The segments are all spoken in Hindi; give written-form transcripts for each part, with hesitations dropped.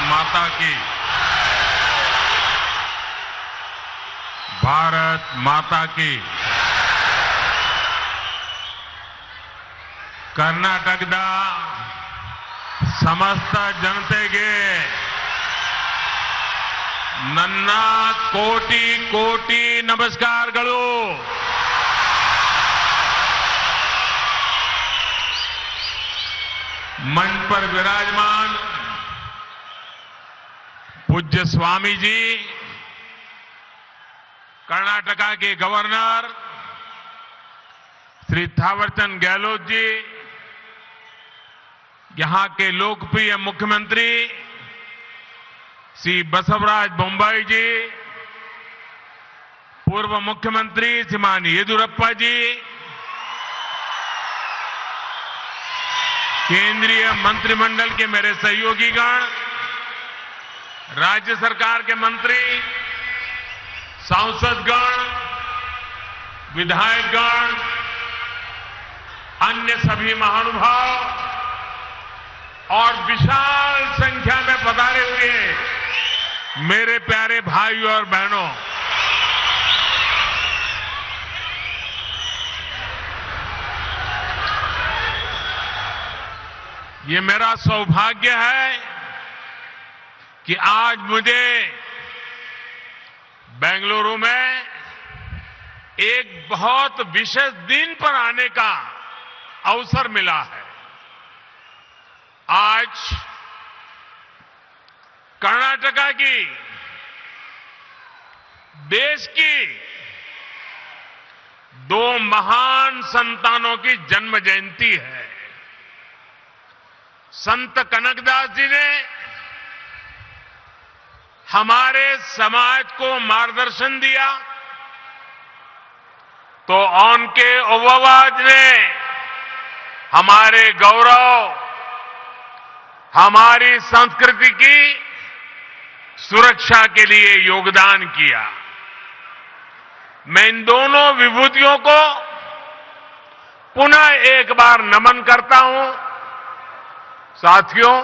माता की। भारत माता की। ಕರ್ನಾಟಕದ ಸಮಸ್ತ ಜನತೆಗೆ ನನ್ನ ಕೋಟಿ ಕೋಟಿ ನಮಸ್ಕಾರಗಳು। मंच पर विराजमान पूज्य स्वामी जी, कर्नाटका के गवर्नर श्री थावरचंद गहलोत जी, यहां के लोकप्रिय मुख्यमंत्री श्री बसवराज बोम्मई जी, पूर्व मुख्यमंत्री श्रीमान येदियुरप्पा जी, केंद्रीय मंत्रिमंडल के मेरे सहयोगीगण, राज्य सरकार के मंत्री, सांसदगण, विधायकगण, अन्य सभी महानुभाव और विशाल संख्या में पधारे हुए मेरे प्यारे भाइयों और बहनों, ये मेरा सौभाग्य है कि आज मुझे बेंगलुरु में एक बहुत विशेष दिन पर आने का अवसर मिला है। आज कर्नाटका की, देश की दो महान संतानों की जन्म जयंती है। संत कनकदास जी ने हमारे समाज को मार्गदर्शन दिया, तो उनके ओवावाज ने हमारे गौरव, हमारी संस्कृति की सुरक्षा के लिए योगदान किया। मैं इन दोनों विभूतियों को पुनः एक बार नमन करता हूं। साथियों,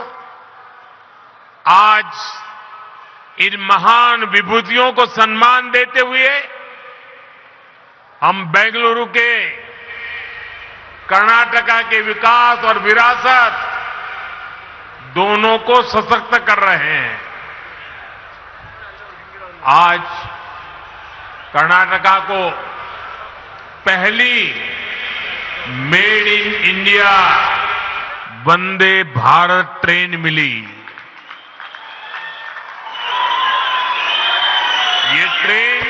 आज इन महान विभूतियों को सम्मान देते हुए हम बेंगलुरु के कर्नाटका के विकास और विरासत दोनों को सशक्त कर रहे हैं। आज कर्नाटका को पहली made in India Vande Bharat train मिली। ये ट्रेन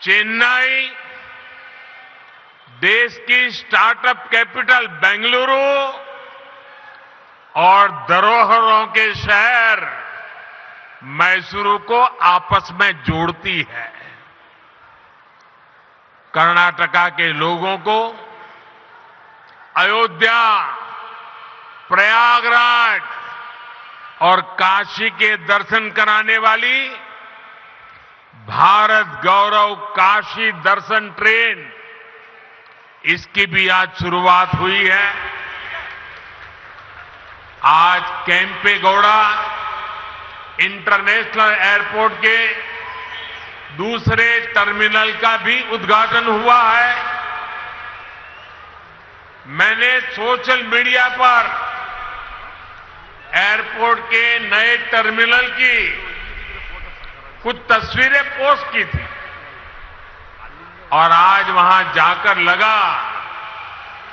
चेन्नई, देश की स्टार्टअप कैपिटल बेंगलुरु और धरोहरों के शहर मैसूरू को आपस में जोड़ती है। कर्नाटका के लोगों को अयोध्या, प्रयागराज और काशी के दर्शन कराने वाली भारत गौरव काशी दर्शन ट्रेन, इसकी भी आज शुरुआत हुई है। आज केम्पेगौड़ा इंटरनेशनल एयरपोर्ट के दूसरे टर्मिनल का भी उद्घाटन हुआ है। मैंने सोशल मीडिया पर एयरपोर्ट के नए टर्मिनल की कुछ तस्वीरें पोस्ट की थी और आज वहां जाकर लगा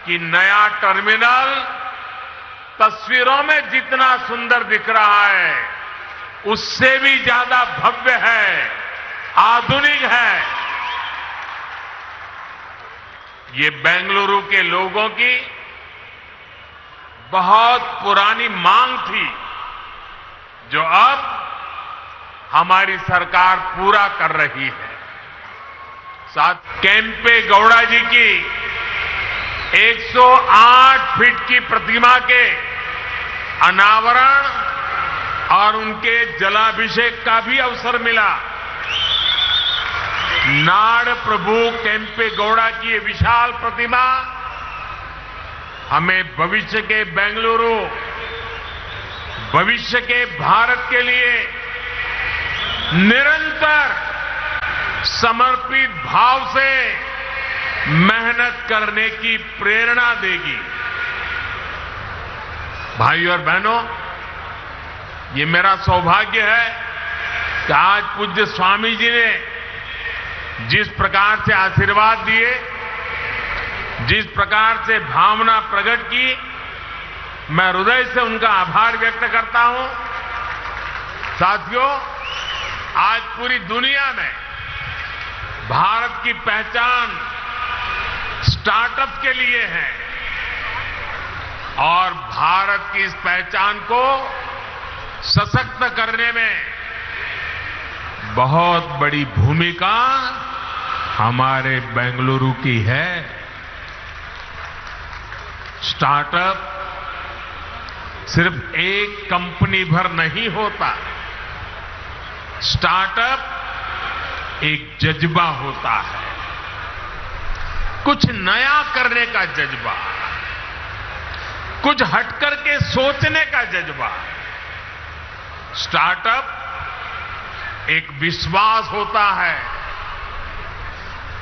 कि नया टर्मिनल तस्वीरों में जितना सुंदर दिख रहा है, उससे भी ज्यादा भव्य है, आधुनिक है। ये बेंगलुरु के लोगों की बहुत पुरानी मांग थी, जो अब हमारी सरकार पूरा कर रही है। साथ केम्पेगौड़ा जी की 108 फीट की प्रतिमा के अनावरण और उनके जलाभिषेक का भी अवसर मिला। नाड़ प्रभु केम्पेगौड़ा की ये विशाल प्रतिमा हमें भविष्य के बेंगलुरु भविष्य के भारत के लिए निरंतर समर्पित भाव से मेहनत करने की प्रेरणा देगी। भाइयों और बहनों, ये मेरा सौभाग्य है कि आज पूज्य स्वामी जी ने जिस प्रकार से आशीर्वाद दिए, जिस प्रकार से भावना प्रकट की, मैं हृदय से उनका आभार व्यक्त करता हूं। साथियों, आज पूरी दुनिया में भारत की पहचान स्टार्टअप के लिए है और भारत की इस पहचान को सशक्त करने में बहुत बड़ी भूमिका हमारे बेंगलुरु की है। स्टार्टअप सिर्फ एक कंपनी भर नहीं होता, स्टार्टअप एक जज्बा होता है, कुछ नया करने का जज्बा, कुछ हटकर के सोचने का जज्बा। स्टार्टअप एक विश्वास होता है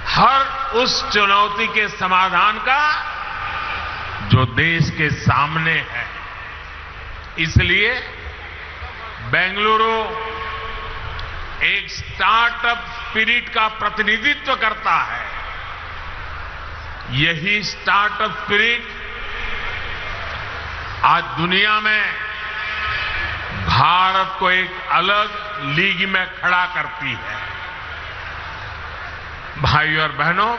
हर उस चुनौती के समाधान का जो देश के सामने है। इसलिए बेंगलुरु एक स्टार्टअप स्पिरिट का प्रतिनिधित्व करता है। यही स्टार्टअप स्पिरिट आज दुनिया में भारत को एक अलग लीग में खड़ा करती है। भाइयों और बहनों,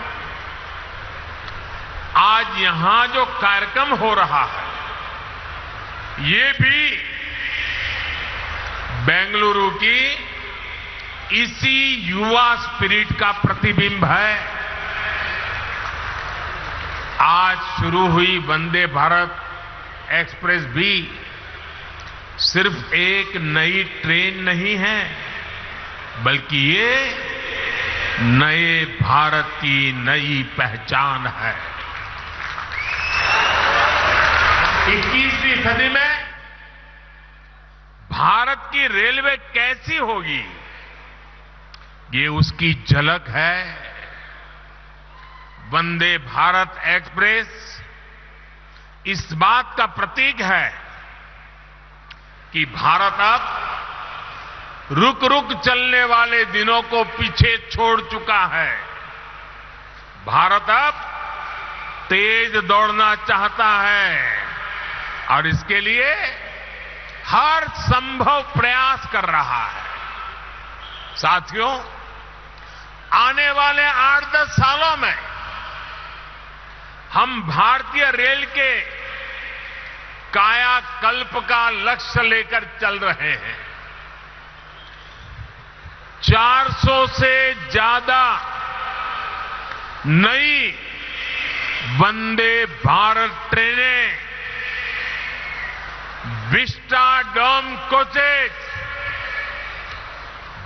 आज यहां जो कार्यक्रम हो रहा है, ये भी बेंगलुरु की इसी युवा स्पिरिट का प्रतिबिंब है। आज शुरू हुई वंदे भारत एक्सप्रेस भी सिर्फ एक नई ट्रेन नहीं है, बल्कि ये नए भारत की नई पहचान है। 21वीं सदी में भारत की रेलवे कैसी होगी, ये उसकी झलक है। वंदे भारत एक्सप्रेस इस बात का प्रतीक है कि भारत अब रुक रुक चलने वाले दिनों को पीछे छोड़ चुका है। भारत अब तेज दौड़ना चाहता है और इसके लिए हर संभव प्रयास कर रहा है। साथियों, आने वाले 8-10 सालों में हम भारतीय रेल के कायाकल्प का लक्ष्य लेकर चल रहे हैं। 400 से ज्यादा नई वंदे भारत ट्रेनें, विस्टाडोम कोचेज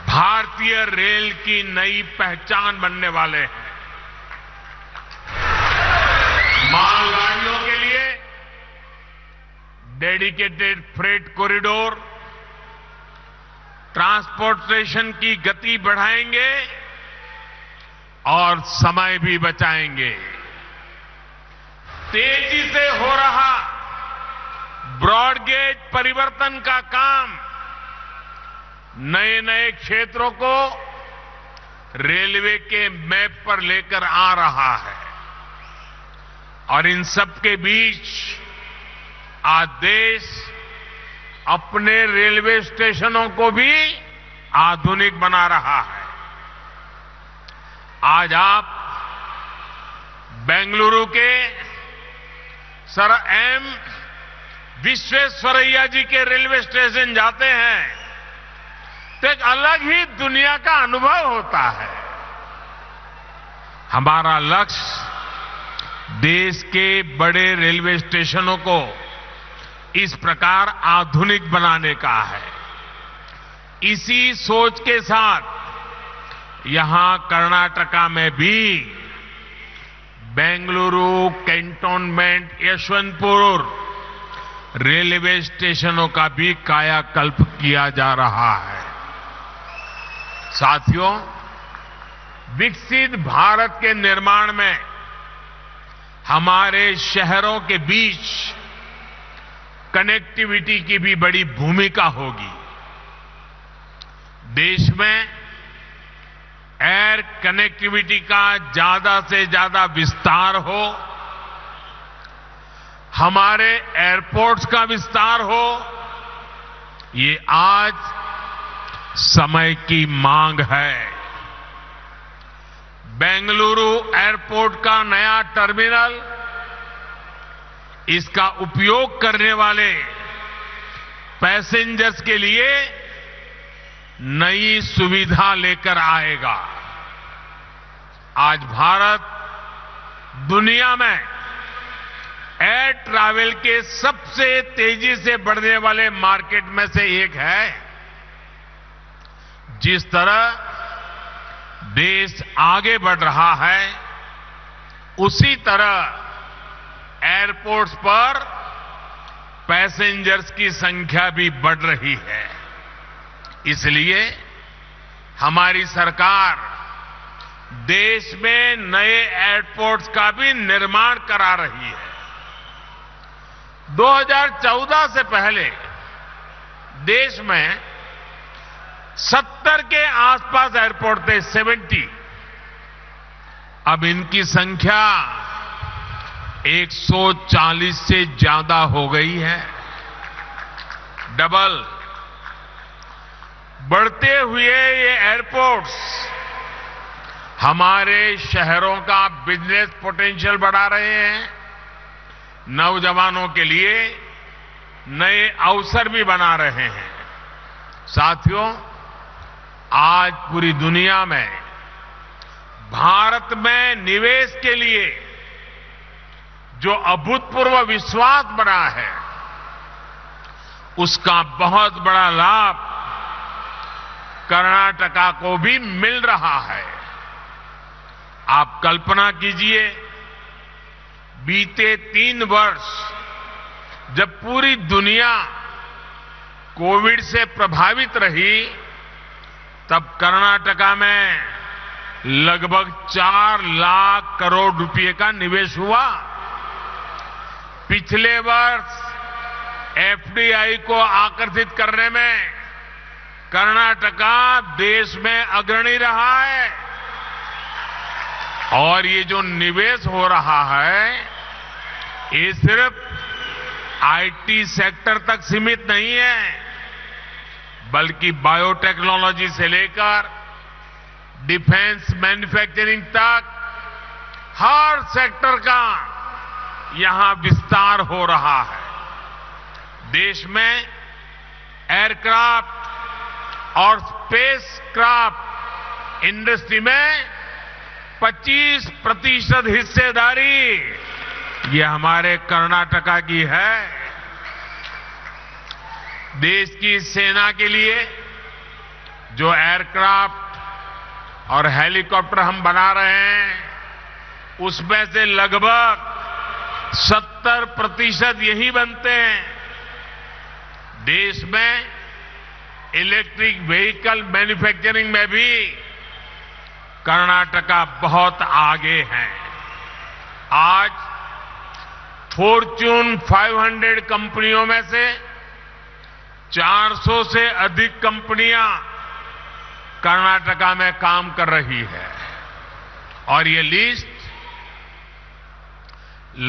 भारतीय रेल की नई पहचान बनने वाले हैं। मालगाड़ियों के लिए डेडिकेटेड फ्रेट कॉरिडोर, ट्रांसपोर्टेशन की गति बढ़ाएंगे और समय भी बचाएंगे। तेजी से हो रहा ब्रॉडगेज परिवर्तन का काम नए नए क्षेत्रों को रेलवे के मैप पर लेकर आ रहा है और इन सब के बीच आज देश अपने रेलवे स्टेशनों को भी आधुनिक बना रहा है। आज आप बेंगलुरु के सर एम विश्वेश्वरैया जी के रेलवे स्टेशन जाते हैं तो एक अलग ही दुनिया का अनुभव होता है। हमारा लक्ष्य देश के बड़े रेलवे स्टेशनों को इस प्रकार आधुनिक बनाने का है। इसी सोच के साथ यहां कर्नाटका में भी बेंगलुरु कैंटोनमेंट यशवंतपुर रेलवे स्टेशनों का भी कायाकल्प किया जा रहा है। साथियों, विकसित भारत के निर्माण में हमारे शहरों के बीच कनेक्टिविटी की भी बड़ी भूमिका होगी। देश में एयर कनेक्टिविटी का ज्यादा से ज्यादा विस्तार हो, हमारे एयरपोर्ट्स का विस्तार हो, ये आज समय की मांग है। बेंगलुरु एयरपोर्ट का नया टर्मिनल इसका उपयोग करने वाले पैसेंजर्स के लिए नई सुविधा लेकर आएगा। आज भारत दुनिया में एयर ट्रैवल के सबसे तेजी से बढ़ने वाले मार्केट में से एक है। जिस तरह देश आगे बढ़ रहा है, उसी तरह एयरपोर्ट्स पर पैसेंजर्स की संख्या भी बढ़ रही है। इसलिए हमारी सरकार देश में नए एयरपोर्ट्स का भी निर्माण करा रही है। 2014 से पहले देश में 70 के आसपास एयरपोर्ट थे, 70। अब इनकी संख्या 140 से ज्यादा हो गई है, डबल। बढ़ते हुए ये एयरपोर्ट्स हमारे शहरों का बिजनेस पोटेंशियल बढ़ा रहे हैं, नौजवानों के लिए नए अवसर भी बना रहे हैं। साथियों, आज पूरी दुनिया में भारत में निवेश के लिए जो अभूतपूर्व विश्वास बना है, उसका बहुत बड़ा लाभ कर्नाटका को भी मिल रहा है। आप कल्पना कीजिए, बीते 3 वर्ष जब पूरी दुनिया कोविड से प्रभावित रही, तब कर्नाटका में लगभग 4 लाख करोड़ रुपए का निवेश हुआ। पिछले वर्ष एफडीआई को आकर्षित करने में कर्नाटका देश में अग्रणी रहा है। और ये जो निवेश हो रहा है, ये सिर्फ आईटी सेक्टर तक सीमित नहीं है, बल्कि बायोटेक्नोलॉजी से लेकर डिफेंस मैन्युफैक्चरिंग तक हर सेक्टर का यहां विस्तार हो रहा है। देश में एयरक्राफ्ट और स्पेसक्राफ्ट इंडस्ट्री में 25% हिस्सेदारी ये हमारे कर्नाटका की है। देश की सेना के लिए जो एयरक्राफ्ट और हेलीकॉप्टर हम बना रहे हैं, उसमें से लगभग 70% यही बनते हैं। देश में इलेक्ट्रिक व्हीकल मैन्युफैक्चरिंग में भी कर्नाटका बहुत आगे है। आज फॉर्च्यून 500 कंपनियों में से 400 से अधिक कंपनियां कर्नाटका में काम कर रही है। और ये लिस्ट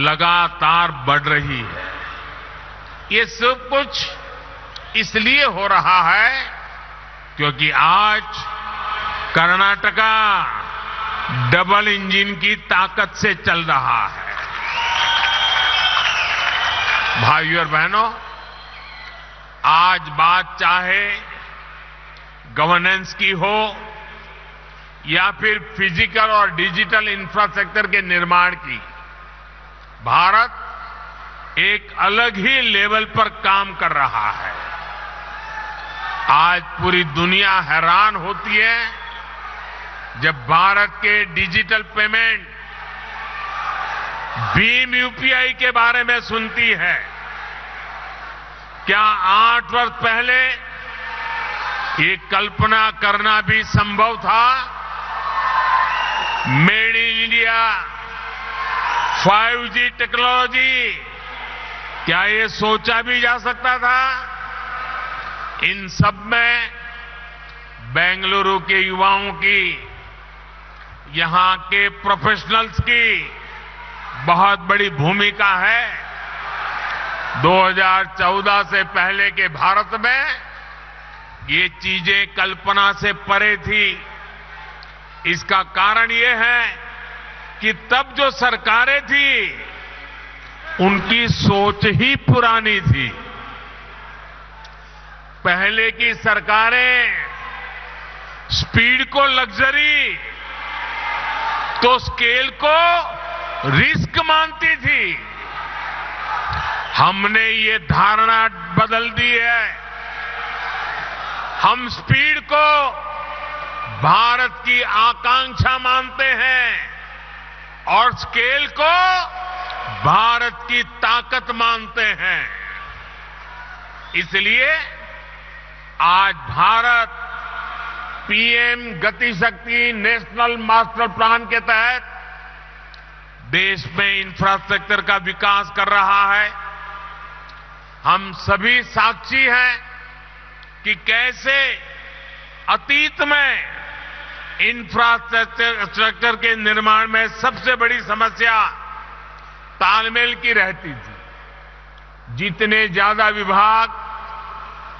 लगातार बढ़ रही है। ये सब कुछ इसलिए हो रहा है क्योंकि आज कर्नाटका डबल इंजन की ताकत से चल रहा है। भाइयों और बहनों, आज बात चाहे गवर्नेंस की हो या फिर फिजिकल और डिजिटल इंफ्रास्ट्रक्चर के निर्माण की, भारत एक अलग ही लेवल पर काम कर रहा है। आज पूरी दुनिया हैरान होती है जब भारत के डिजिटल पेमेंट भीम यूपीआई के बारे में सुनती है। क्या 8 वर्ष पहले ये कल्पना करना भी संभव था? Made in India, 5G technology, क्या ये सोचा भी जा सकता था? इन सब में बेंगलुरु के युवाओं की, यहां के प्रोफेशनल्स की बहुत बड़ी भूमिका है। 2014 से पहले के भारत में ये चीजें कल्पना से परे थी। इसका कारण ये है कि तब जो सरकारें थी उनकी सोच ही पुरानी थी। पहले की सरकारें स्पीड को लग्जरी तो स्केल को रिस्क मानती थी। हमने ये धारणा बदल दी है। हम स्पीड को भारत की आकांक्षा मानते हैं और स्केल को भारत की ताकत मानते हैं। इसलिए आज भारत पीएम गति शक्ति नेशनल मास्टर प्लान के तहत देश में इंफ्रास्ट्रक्चर का विकास कर रहा है। हम सभी साक्षी हैं कि कैसे अतीत में इंफ्रास्ट्रक्चर के निर्माण में सबसे बड़ी समस्या तालमेल की रहती थी। जितने ज्यादा विभाग,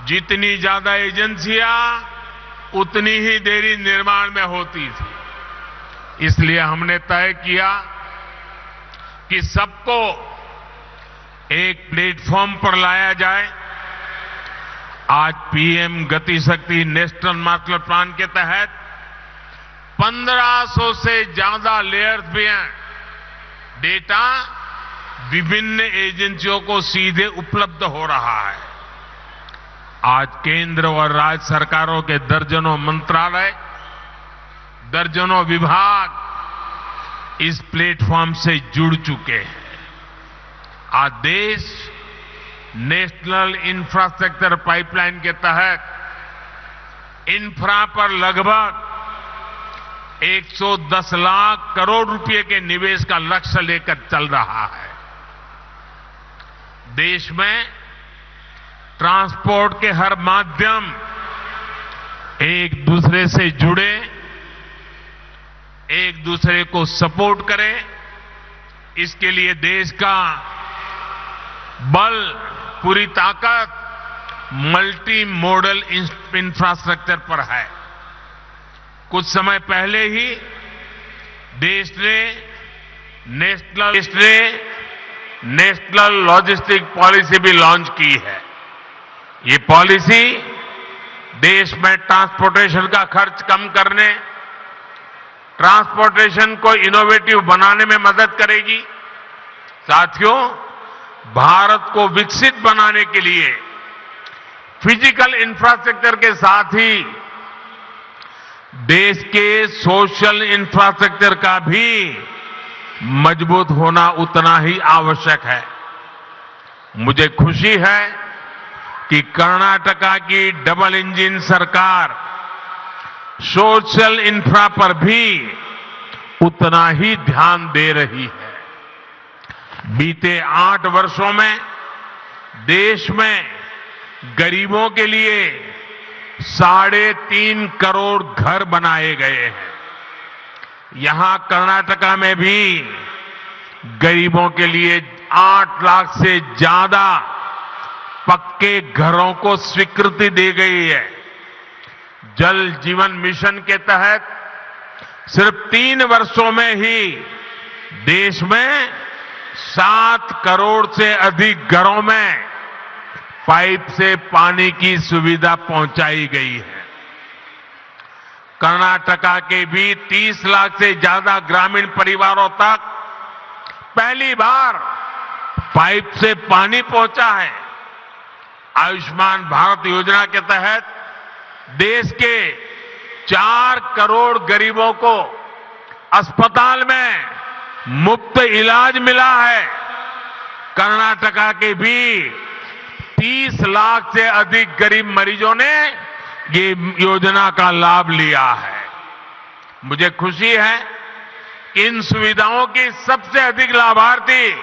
जितनी ज्यादा एजेंसियां, उतनी ही देरी निर्माण में होती थी। इसलिए हमने तय किया कि सबको एक प्लेटफॉर्म पर लाया जाए। आज पीएम गति शक्ति नेशनल मास्टर प्लान के तहत 1500 से ज्यादा लेयर्स भी हैं। डेटा विभिन्न एजेंसियों को सीधे उपलब्ध हो रहा है। आज केंद्र और राज्य सरकारों के दर्जनों मंत्रालय, दर्जनों विभाग इस प्लेटफॉर्म से जुड़ चुके हैं। आज देश नेशनल इंफ्रास्ट्रक्चर पाइपलाइन के तहत इंफ्रा पर लगभग 110 लाख करोड़ रुपए के निवेश का लक्ष्य लेकर चल रहा है। देश में ट्रांसपोर्ट के हर माध्यम एक दूसरे से जुड़े, एक दूसरे को सपोर्ट करें। इसके लिए देश का बल, पूरी ताकत मल्टी मॉडल इंफ्रास्ट्रक्चर पर है। कुछ समय पहले ही देश ने नेशनल लॉजिस्टिक पॉलिसी भी लॉन्च की है। ये पॉलिसी देश में ट्रांसपोर्टेशन का खर्च कम करने, ट्रांसपोर्टेशन को इनोवेटिव बनाने में मदद करेगी। साथियों, भारत को विकसित बनाने के लिए फिजिकल इंफ्रास्ट्रक्चर के साथ ही देश के सोशल इंफ्रास्ट्रक्चर का भी मजबूत होना उतना ही आवश्यक है। मुझे खुशी है कि कर्नाटका की डबल इंजन सरकार सोशल इंफ्रा पर भी उतना ही ध्यान दे रही है। बीते 8 वर्षों में देश में गरीबों के लिए 3.5 करोड़ घर बनाए गए हैं। यहां कर्नाटका में भी गरीबों के लिए 8 लाख से ज्यादा पक्के घरों को स्वीकृति दी गई है। जल जीवन मिशन के तहत सिर्फ 3 वर्षों में ही देश में 7 करोड़ से अधिक घरों में पाइप से पानी की सुविधा पहुंचाई गई है। कर्नाटका के भी 30 लाख से ज्यादा ग्रामीण परिवारों तक पहली बार पाइप से पानी पहुंचा है। आयुष्मान भारत योजना के तहत देश के 4 करोड़ गरीबों को अस्पताल में मुफ्त इलाज मिला है। कर्नाटका के भी 30 लाख से अधिक गरीब मरीजों ने ये योजना का लाभ लिया है। मुझे खुशी है कि इन सुविधाओं की सबसे अधिक लाभार्थी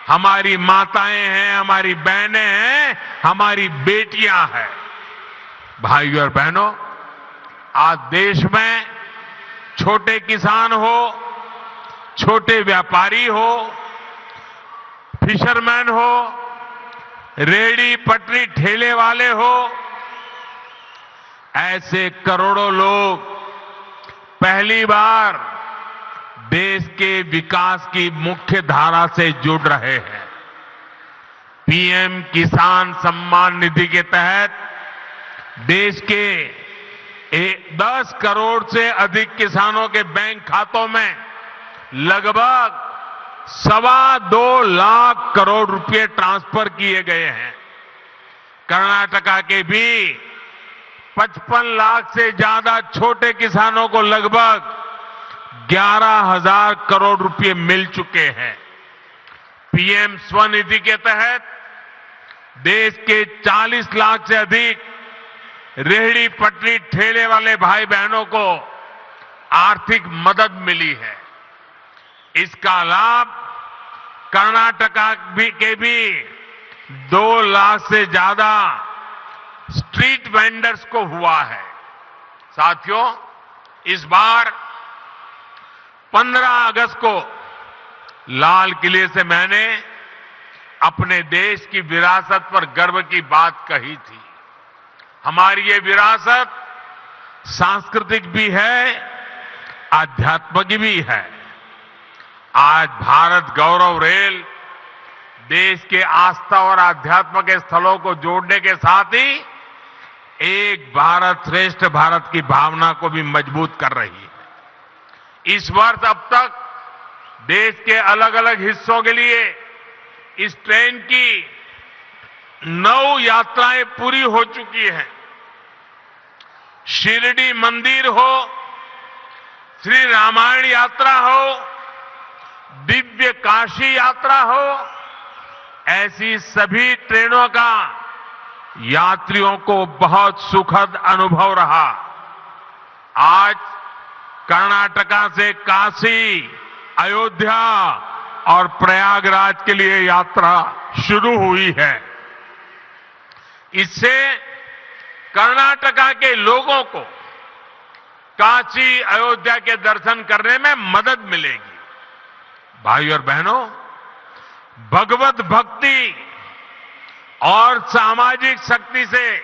हमारी माताएं हैं, हमारी बहनें हैं, हमारी बेटियां हैं। भाइयों और बहनों, आज देश में छोटे किसान हो, छोटे व्यापारी हो, फिशरमैन हो, रेहड़ी पटरी ठेले वाले हो, ऐसे करोड़ों लोग पहली बार देश के विकास की मुख्य धारा से जुड़ रहे हैं। पीएम किसान सम्मान निधि के तहत देश के 10 करोड़ से अधिक किसानों के बैंक खातों में लगभग 2.25 लाख करोड़ रुपए ट्रांसफर किए गए हैं। कर्नाटका के भी 55 लाख से ज्यादा छोटे किसानों को लगभग 11,000 करोड़ रुपए मिल चुके हैं। पीएम स्वनिधि के तहत देश के 40 लाख से अधिक रेहड़ी पटरी ठेले वाले भाई बहनों को आर्थिक मदद मिली है। इसका लाभ कर्नाटका के भी 2 लाख से ज्यादा स्ट्रीट वेंडर्स को हुआ है। साथियों, इस बार 15 अगस्त को लाल किले से मैंने अपने देश की विरासत पर गर्व की बात कही थी। हमारी ये विरासत सांस्कृतिक भी है, आध्यात्मिक भी है। आज भारत गौरव रेल देश के आस्था और आध्यात्म के स्थलों को जोड़ने के साथ ही एक भारत श्रेष्ठ भारत की भावना को भी मजबूत कर रही है। इस वर्ष अब तक देश के अलग अलग हिस्सों के लिए इस ट्रेन की 9 यात्राएं पूरी हो चुकी हैं। शिरडी मंदिर हो, श्री रामायण यात्रा हो, दिव्य काशी यात्रा हो, ऐसी सभी ट्रेनों का यात्रियों को बहुत सुखद अनुभव रहा। आज कर्नाटका से काशी, अयोध्या और प्रयागराज के लिए यात्रा शुरू हुई है। इससे कर्नाटका के लोगों को काशी, अयोध्या के दर्शन करने में मदद मिलेगी। भाइयों और बहनों, भगवत भक्ति और सामाजिक शक्ति से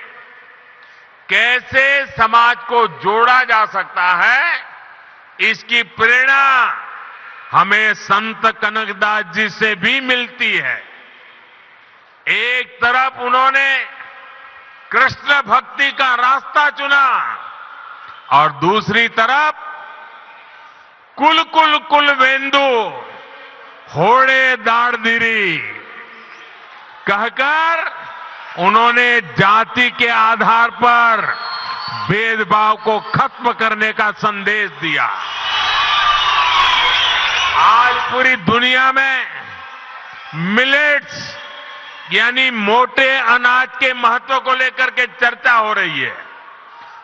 कैसे समाज को जोड़ा जा सकता है, इसकी प्रेरणा हमें संत कनकदास जी से भी मिलती है। एक तरफ उन्होंने कृष्ण भक्ति का रास्ता चुना और दूसरी तरफ कुल कुल कुल वेंदु होड़े दाड़दिरी कहकर उन्होंने जाति के आधार पर भेदभाव को खत्म करने का संदेश दिया। आज पूरी दुनिया में मिलेट्स यानी मोटे अनाज के महत्व को लेकर के चर्चा हो रही है।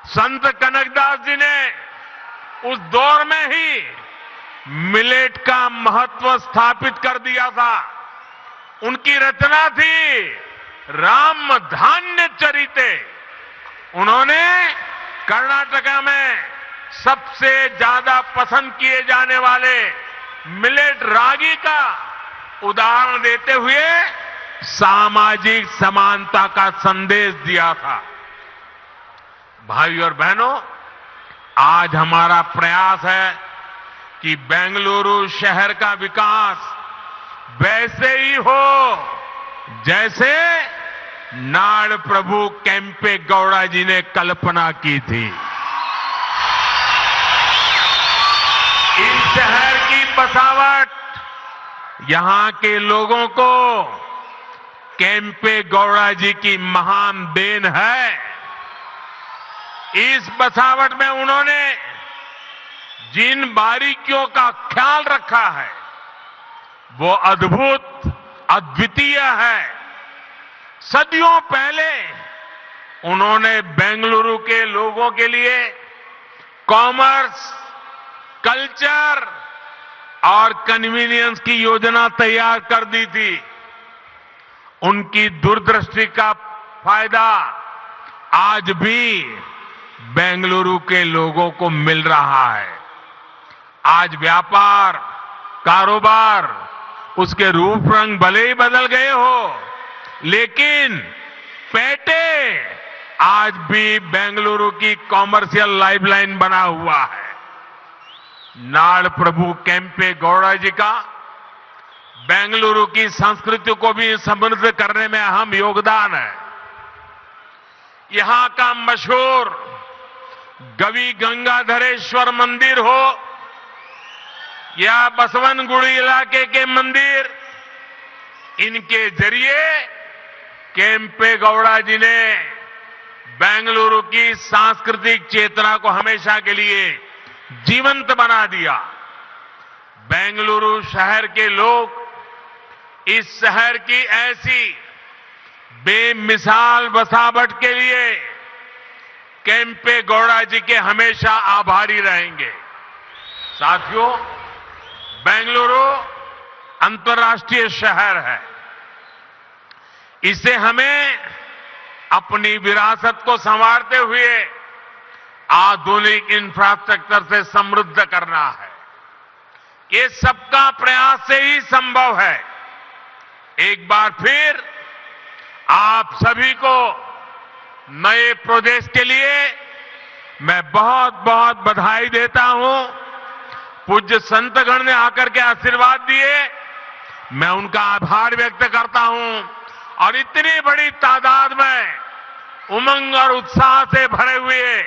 संत कनकदास जी ने उस दौर में ही मिलेट का महत्व स्थापित कर दिया था। उनकी रचना थी राम धान्य चरिते। उन्होंने कर्नाटका में सबसे ज्यादा पसंद किए जाने वाले मिलेट रागी का उदाहरण देते हुए सामाजिक समानता का संदेश दिया था। भाइयों और बहनों, आज हमारा प्रयास है कि बेंगलुरु शहर का विकास वैसे ही हो जैसे नाड़ प्रभु केम्पे गौड़ा जी ने कल्पना की थी। इस शहर की बसावट यहां के लोगों को केम्पे गौड़ा जी की महान देन है। इस बसावट में उन्होंने जिन बारीकियों का ख्याल रखा है वो अद्भुत, अद्वितीय है। सदियों पहले उन्होंने बेंगलुरु के लोगों के लिए कॉमर्स, कल्चर और कन्वीनियंस की योजना तैयार कर दी थी। उनकी दूरदृष्टि का फायदा आज भी बेंगलुरु के लोगों को मिल रहा है। आज व्यापार, कारोबार, उसके रूप रंग भले ही बदल गए हो, लेकिन पेटे आज भी बेंगलुरु की कॉमर्शियल लाइफलाइन बना हुआ है। नाड़ प्रभु केम्पे गौड़ा जी का बेंगलुरु की संस्कृति को भी समृद्ध करने में अहम योगदान है। यहां का मशहूर गवि गंगाधरेश्वर मंदिर हो या बसवनगुड़ी इलाके के मंदिर, इनके जरिए केम्पे गौड़ा जी ने बेंगलुरु की सांस्कृतिक चेतना को हमेशा के लिए जीवंत बना दिया। बेंगलुरु शहर के लोग इस शहर की ऐसी बेमिसाल बसावट के लिए केम्पे गौड़ा जी के हमेशा आभारी रहेंगे। साथियों, बेंगलुरु अंतर्राष्ट्रीय शहर है। इसे हमें अपनी विरासत को संवारते हुए आधुनिक इंफ्रास्ट्रक्चर से समृद्ध करना है। ये सबका प्रयास से ही संभव है। एक बार फिर आप सभी को नए प्रोजेक्ट के लिए मैं बहुत बहुत बधाई देता हूं। पूज्य संतगण ने आकर के आशीर्वाद दिए, मैं उनका आभार व्यक्त करता हूं। और इतनी बड़ी तादाद में उमंग और उत्साह से भरे हुए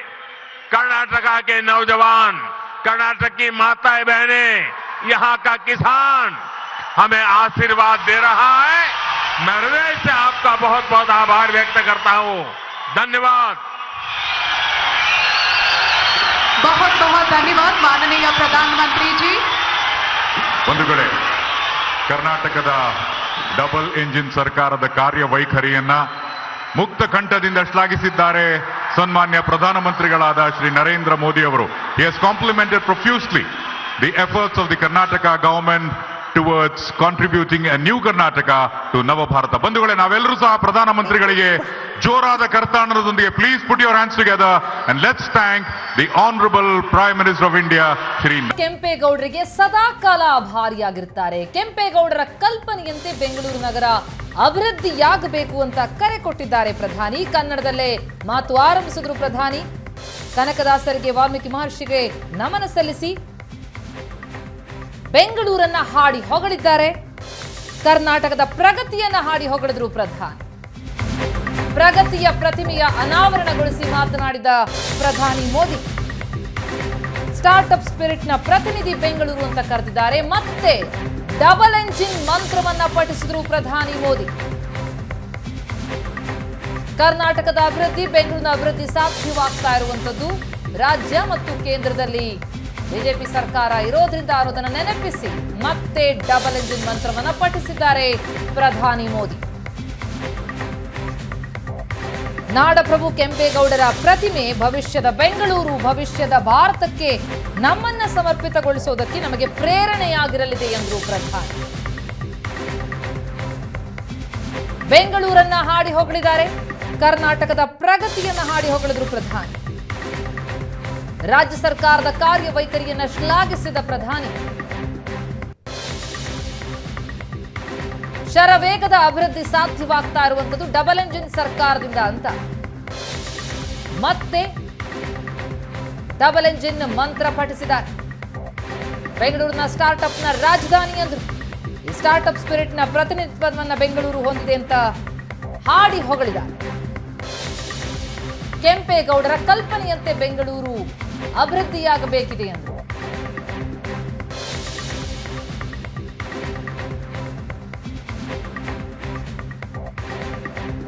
कर्नाटका के नौजवान, कर्नाटक की माताएं बहनें, यहां का किसान हमें आशीर्वाद दे रहा है। मैं हृदय से आपका बहुत बहुत आभार व्यक्त करता हूं। धन्यवाद। बहुत बहुत धन्यवाद माननीय प्रधानमंत्री जी। बंधुगळे, ಕರ್ನಾಟಕದ ಡಬಲ್ ಇಂಜಿನ್ ಸರ್ಕಾರದ ಕಾರ್ಯವೈಖರಿಯನ್ನ ಮುಕ್ತ ಕಂಠದಿಂದ ಶ್ಲಾಘಿಸಿದ್ದಾರೆ ಸನ್ಮಾನ್ಯ ಪ್ರಧಾನಮಂತ್ರಿಗಳಾದ ಶ್ರೀ ನರೇಂದ್ರ ಮೋದಿ ಅವರು. He has complimented profusely the efforts of the Karnataka government towards contributing a new Karnataka to Navabharata. ಬಂಧುಗಳೇ, ನಾವೆಲ್ಲರೂ ಸಹ ಪ್ರಧಾನಮಂತ್ರಿಗಳಿಗೆ ಜೋರಾದ ಕರತಾಡನದೊಂದಿಗೆ please put your hands together and let's thank the honorable Prime Minister of India Shri ಕೆಂಪೇಗೌಡರಿಗೆ ಸದಾ ಕಾಲ ಆಭಾರಿಯಾಗಿರ್ತಾರೆ. ಕೆಂಪೇಗೌಡರ ಕಲ್ಪನೆಯಂತೆ ಬೆಂಗಳೂರು ನಗರ ಅಭಿವೃದ್ಧಿಯಾಗಬೇಕು ಅಂತ ಕರೆ ಕೊಟ್ಟಿದ್ದಾರೆ ಪ್ರಧಾನಿ. ಕನ್ನಡದಲ್ಲೇ ಮಾತು ಆರಂಭಿಸಿದ್ರು ಪ್ರಧಾನಿ. ಕನಕದಾಸರಿಗೆ, ವಾಲ್ಮೀಕಿ ಮಹರ್ಷಿಗೆ ನಮನ ಸಲ್ಲಿಸಿ ಬೆಂಗಳೂರನ್ನ ಹಾಡಿ ಹೊಗಳಿದ್ದಾರೆ. ಕರ್ನಾಟಕದ ಪ್ರಗತಿಯನ್ನ ಹಾಡಿ ಹೊಗಳಿದ್ರು ಪ್ರಧಾನಿ. ಪ್ರಗತಿಯ ಪ್ರತಿಮೆಯ ಅನಾವರಣಗೊಳಿಸಿ ಮಾತನಾಡಿದ ಪ್ರಧಾನಿ ಮೋದಿ. ಸ್ಟಾರ್ಟ್ಅಪ್ ಸ್ಪಿರಿಟ್ನ ಪ್ರತಿನಿಧಿ ಬೆಂಗಳೂರು ಅಂತ ಕರೆದಿದ್ದಾರೆ. ಮತ್ತೆ ಡಬಲ್ ಎಂಜಿನ್ ಮಂತ್ರವನ್ನ ಪಠಿಸಿದ್ರು ಪ್ರಧಾನಿ ಮೋದಿ. ಕರ್ನಾಟಕದ ಅಭಿವೃದ್ಧಿ, ಬೆಂಗಳೂರಿನ ಅಭಿವೃದ್ಧಿ ಸಾಧ್ಯವಾಗ್ತಾ ಇರುವಂತದ್ದು ರಾಜ್ಯ ಮತ್ತು ಕೇಂದ್ರದಲ್ಲಿ ಬಿಜೆಪಿ ಸರ್ಕಾರ ಇರೋದ್ರಿಂದ ಅನ್ನೋದನ್ನ ನೆನಪಿಸಿ ಮತ್ತೆ ಡಬಲ್ ಎಂಜಿನ್ ಮಂತ್ರವನ್ನ ಪಠಿಸಿದ್ದಾರೆ ಪ್ರಧಾನಿ ಮೋದಿ. ನಾಡಪ್ರಭು ಕೆಂಪೇಗೌಡರ ಪ್ರತಿಮೆ ಭವಿಷ್ಯದ ಬೆಂಗಳೂರು, ಭವಿಷ್ಯದ ಭಾರತಕ್ಕೆ ನಮ್ಮನ್ನ ಸಮರ್ಪಿತಗೊಳಿಸೋದಕ್ಕೆ ನಮಗೆ ಪ್ರೇರಣೆಯಾಗಿರಲಿದೆ ಎಂದರು ಪ್ರಧಾನಿ. ಬೆಂಗಳೂರನ್ನ ಹಾಡಿ ಹೊಗಳಿದ್ದಾರೆ. ಕರ್ನಾಟಕದ ಪ್ರಗತಿಯನ್ನ ಹಾಡಿ ಹೊಗಳಿದ್ರು ಪ್ರಧಾನಿ. ರಾಜ್ಯ ಸರ್ಕಾರದ ಕಾರ್ಯವೈಖರಿಯನ್ನ ಶ್ಲಾಘಿಸಿದ ಪ್ರಧಾನಿ. ಶರವೇಗದ ಅಭಿವೃದ್ಧಿ ಸಾಧ್ಯವಾಗ್ತಾ ಇರುವಂತದ್ದು ಡಬಲ್ ಎಂಜಿನ್ ಸರ್ಕಾರದಿಂದ ಅಂತ ಮತ್ತೆ ಡಬಲ್ ಎಂಜಿನ್ ಮಂತ್ರ ಪಠಿಸಿದ್ದಾರೆ. ಬೆಂಗಳೂರಿನ ಸ್ಟಾರ್ಟ್ಅಪ್ನ ರಾಜಧಾನಿ ಅಂದ್ರು. ಈ ಸ್ಟಾರ್ಟ್ಅಪ್ ಸ್ಪಿರಿಟ್ನ ಪ್ರತಿನಿಧಿತ್ವವನ್ನು ಬೆಂಗಳೂರು ಹೊಂದಿದೆ ಅಂತ ಹಾಡಿ ಹೊಗಳಿದ್ದಾರೆ. ಕೆಂಪೇಗೌಡರ ಕಲ್ಪನೆಯಂತೆ ಬೆಂಗಳೂರು ಅಭಿವೃದ್ಧಿಯಾಗಬೇಕಿದೆ ಎಂದರು.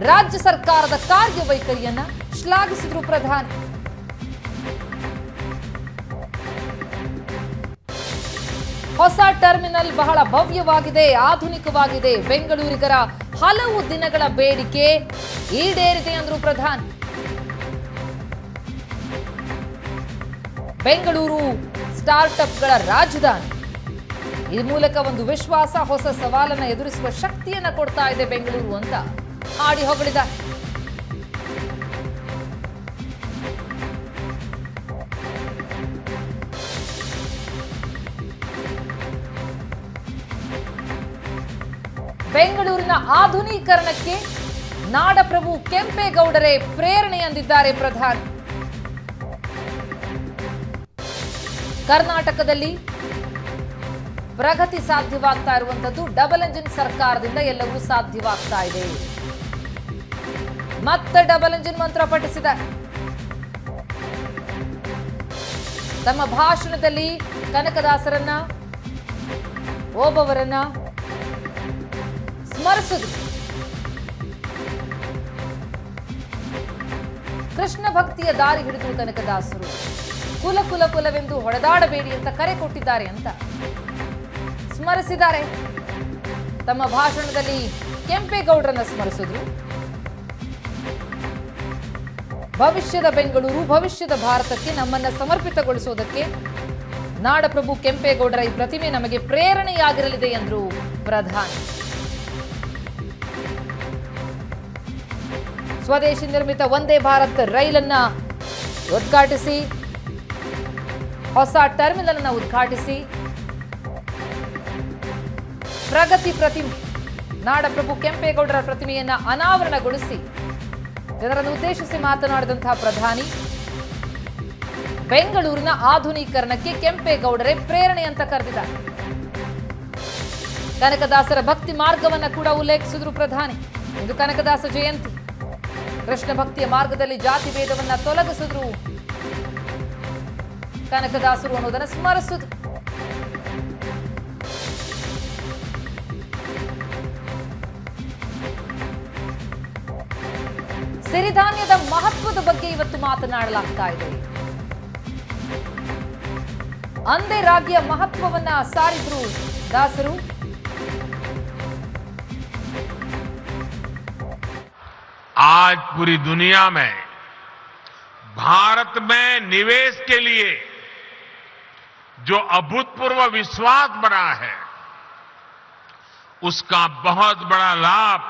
ರಾಜ್ಯ ಸರ್ಕಾರದ ಕಾರ್ಯವೈಖರಿಯನ್ನ ಶ್ಲಾಘಿಸಿದ್ರು ಪ್ರಧಾನಿ. ಹೊಸ ಟರ್ಮಿನಲ್ ಬಹಳ ಭವ್ಯವಾಗಿದೆ, ಆಧುನಿಕವಾಗಿದೆ. ಬೆಂಗಳೂರಿಗರ ಹಲವು ದಿನಗಳ ಬೇಡಿಕೆ ಈಡೇರಿದೆ ಎಂದರು ಪ್ರಧಾನಿ. ಬೆಂಗಳೂರು ಸ್ಟಾರ್ಟ್ಅಪ್ಗಳ ರಾಜಧಾನಿ. ಈ ಮೂಲಕ ಒಂದು ವಿಶ್ವಾಸ, ಹೊಸ ಸವಾಲನ್ನು ಎದುರಿಸುವ ಶಕ್ತಿಯನ್ನ ಕೊಡ್ತಾ ಇದೆ ಬೆಂಗಳೂರು ಅಂತ ಹಾಡಿ ಹೊಗಳಿದ್ದಾರೆ. ಬೆಂಗಳೂರಿನ ಆಧುನೀಕರಣಕ್ಕೆ ನಾಡಪ್ರಭು ಕೆಂಪೇಗೌಡರೇ ಪ್ರೇರಣೆ ಎಂದಿದ್ದಾರೆ ಪ್ರಧಾನಿ. ಕರ್ನಾಟಕದಲ್ಲಿ ಪ್ರಗತಿ ಸಾಧ್ಯವಾಗ್ತಾ ಇರುವಂತದ್ದು ಡಬಲ್ ಎಂಜಿನ್ ಸರ್ಕಾರದಿಂದ ಎಲ್ಲವೂ ಸಾಧ್ಯವಾಗ್ತಾ ಇದೆ. ಮತ್ತೆ ಡಬಲ್ ಎಂಜಿನ್ ಮಂತ್ರ ಪಠಿಸಿದ್ದಾರೆ. ತಮ್ಮ ಭಾಷಣದಲ್ಲಿ ಕನಕದಾಸರನ್ನ, ಓಬವ್ವರನ್ನ ಸ್ಮರಿಸಿದ್ರು. ಕೃಷ್ಣ ಭಕ್ತಿಯ ದಾರಿ ಹಿಡಿದು ಕನಕದಾಸರು ಕುಲ ಕುಲ ಕುಲವೆಂದು ಹೊಡೆದಾಡಬೇಡಿ ಅಂತ ಕರೆ ಕೊಟ್ಟಿದ್ದಾರೆ ಅಂತ ಸ್ಮರಿಸಿದ್ದಾರೆ. ತಮ್ಮ ಭಾಷಣದಲ್ಲಿ ಕೆಂಪೇಗೌಡರನ್ನ ಸ್ಮರಿಸಿದ್ರು. ಭವಿಷ್ಯದ ಬೆಂಗಳೂರು, ಭವಿಷ್ಯದ ಭಾರತಕ್ಕೆ ನಮ್ಮನ್ನ ಸಮರ್ಪಿತಗೊಳಿಸುವುದಕ್ಕೆ ನಾಡಪ್ರಭು ಕೆಂಪೇಗೌಡರ ಈ ಪ್ರತಿಮೆ ನಮಗೆ ಪ್ರೇರಣೆಯಾಗಿರಲಿದೆ ಎಂದರು ಪ್ರಧಾನಿ. ಸ್ವದೇಶಿ ನಿರ್ಮಿತ ವಂದೇ ಭಾರತ್ ರೈಲನ್ನ ಉದ್ಘಾಟಿಸಿ, ಹೊಸ ಟರ್ಮಿನಲ್ ಅನ್ನು ಉದ್ಘಾಟಿಸಿ, ಪ್ರಗತಿ ಪ್ರತಿಮೆ ನಾಡಪ್ರಭು ಕೆಂಪೇಗೌಡರ ಪ್ರತಿಮೆಯನ್ನ ಅನಾವರಣಗೊಳಿಸಿ ಜನರನ್ನು ಉದ್ದೇಶಿಸಿ ಮಾತನಾಡಿದಂತಹ ಪ್ರಧಾನಿ, ಬೆಂಗಳೂರಿನ ಆಧುನೀಕರಣಕ್ಕೆ ಕೆಂಪೇಗೌಡರೇ ಪ್ರೇರಣೆ ಅಂತ ಕರೆದಿದ್ದಾರೆ. ಕನಕದಾಸರ ಭಕ್ತಿ ಮಾರ್ಗವನ್ನ ಕೂಡ ಉಲ್ಲೇಖಿಸಿದ್ರು ಪ್ರಧಾನಿ. ಇಂದು ಕನಕದಾಸ ಜಯಂತಿ. ಕೃಷ್ಣ ಭಕ್ತಿಯ ಮಾರ್ಗದಲ್ಲಿ ಜಾತಿ ಭೇದವನ್ನ ತೊಲಗಿಸಿದ್ರು ಕನಕದಾಸರು ಅನ್ನೋದನ್ನು ಸ್ಮರಿಸಿದ್ರು. ಸಿರಿಧಾನ್ಯದ ಮಹತ್ವದ ಬಗ್ಗೆ ಇವತ್ತು ಮಾತನಾಡಲಾಗ್ತಾ ಇದೆ. ಅಂದೇ ರಾಗಿಯ ಮಹತ್ವವನ್ನ ಸಾರಿದ್ರು ದಾಸರು. आज पूरी दुनिया में भारत में निवेश के लिए जो अभूतपूर्व विश्वास बना है, उसका बहुत बड़ा लाभ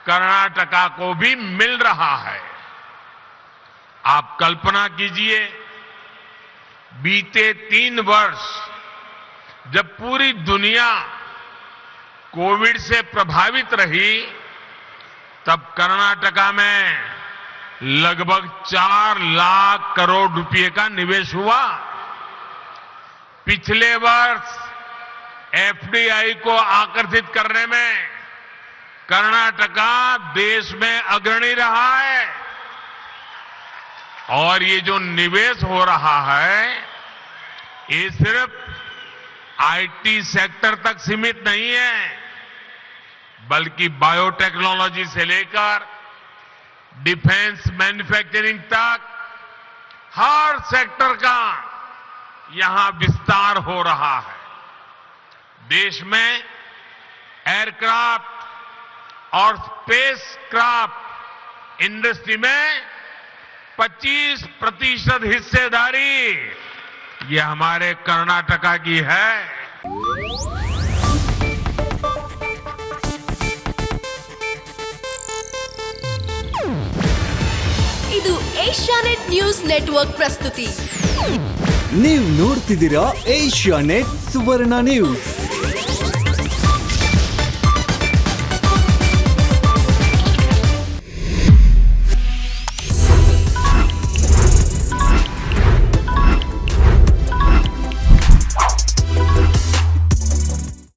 कर्नाटका को भी मिल रहा है। आप कल्पना कीजिए, बीते 3 वर्ष जब पूरी दुनिया कोविड से प्रभावित रही, तब कर्नाटका में लगभग 4 लाख करोड़ रुपए का निवेश हुआ। पिछले वर्ष एफडीआई को आकर्षित करने में कर्नाटका देश में अग्रणी रहा है। और ये जो निवेश हो रहा है, ये सिर्फ आईटी सेक्टर तक सीमित नहीं है, बल्कि बायोटेक्नोलॉजी से लेकर डिफेंस मैन्युफैक्चरिंग तक हर सेक्टर का यहां विस्तार हो रहा है। देश में एयरक्राफ्ट और स्पेसक्राफ्ट इंडस्ट्री में 25% हिस्सेदारी ये हमारे कर्नाटका की है। ಇದು ಏಷ್ಯಾನೆಟ್ ನ್ಯೂಸ್ ನೆಟ್ವರ್ಕ್ ಪ್ರಸ್ತುತಿ. ನೀವು ನೋಡ್ತಿದ್ದೀರಾ ಏಷ್ಯಾನೆಟ್ ಸುವರ್ಣ ನ್ಯೂಸ್.